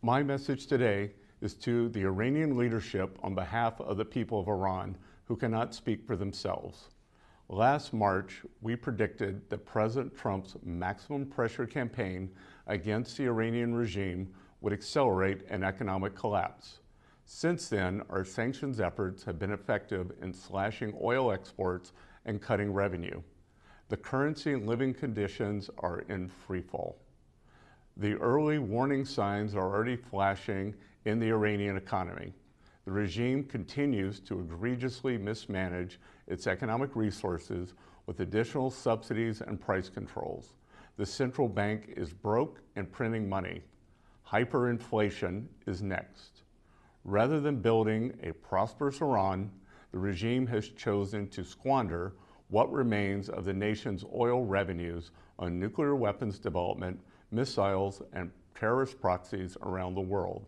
My message today is to the Iranian leadership on behalf of the people of Iran who cannot speak for themselves. Last March, we predicted that President Trump's maximum pressure campaign against the Iranian regime would accelerate an economic collapse. Since then, our sanctions efforts have been effective in slashing oil exports and cutting revenue. The currency and living conditions are in freefall. The early warning signs are already flashing in the Iranian economy. The regime continues to egregiously mismanage its economic resources with additional subsidies and price controls. The central bank is broke and printing money. Hyperinflation is next. Rather than building a prosperous Iran, the regime has chosen to squander what remains of the nation's oil revenues on nuclear weapons development, missiles, and terrorist proxies around the world.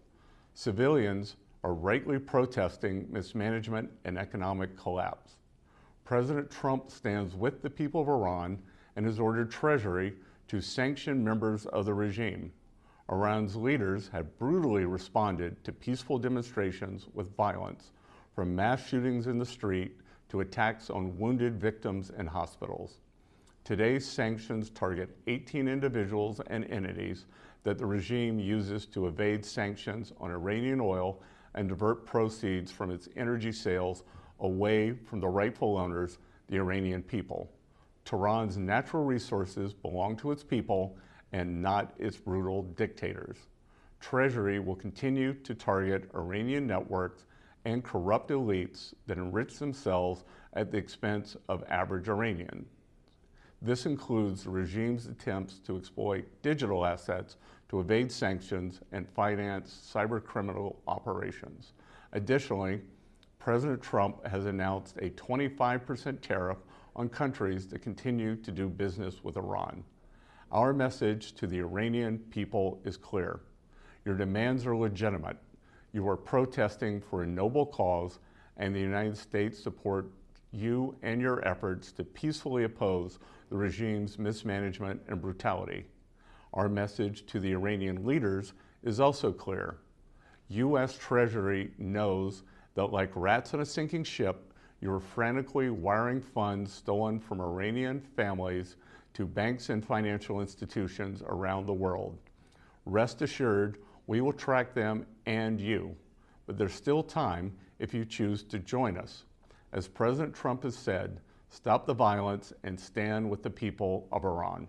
Civilians are rightly protesting mismanagement and economic collapse. President Trump stands with the people of Iran and has ordered Treasury to sanction members of the regime. Iran's leaders have brutally responded to peaceful demonstrations with violence, from mass shootings in the street to attacks on wounded victims in hospitals. Today's sanctions target 18 individuals and entities that the regime uses to evade sanctions on Iranian oil and divert proceeds from its energy sales away from the rightful owners, the Iranian people. Tehran's natural resources belong to its people and not its brutal dictators. Treasury will continue to target Iranian networks and corrupt elites that enrich themselves at the expense of average Iranians. This includes the regime's attempts to exploit digital assets to evade sanctions and finance cybercriminal operations. Additionally, President Trump has announced a 25% tariff on countries that continue to do business with Iran. Our message to the Iranian people is clear. Your demands are legitimate. You are protesting for a noble cause, and the United States supports you and your efforts to peacefully oppose the regime's mismanagement and brutality. Our message to the Iranian leaders is also clear. U.S. Treasury knows that like rats on a sinking ship, you are frantically wiring funds stolen from Iranian families to banks and financial institutions around the world. Rest assured, we will track them and you, but there's still time if you choose to join us. As President Trump has said, stop the violence and stand with the people of Iran.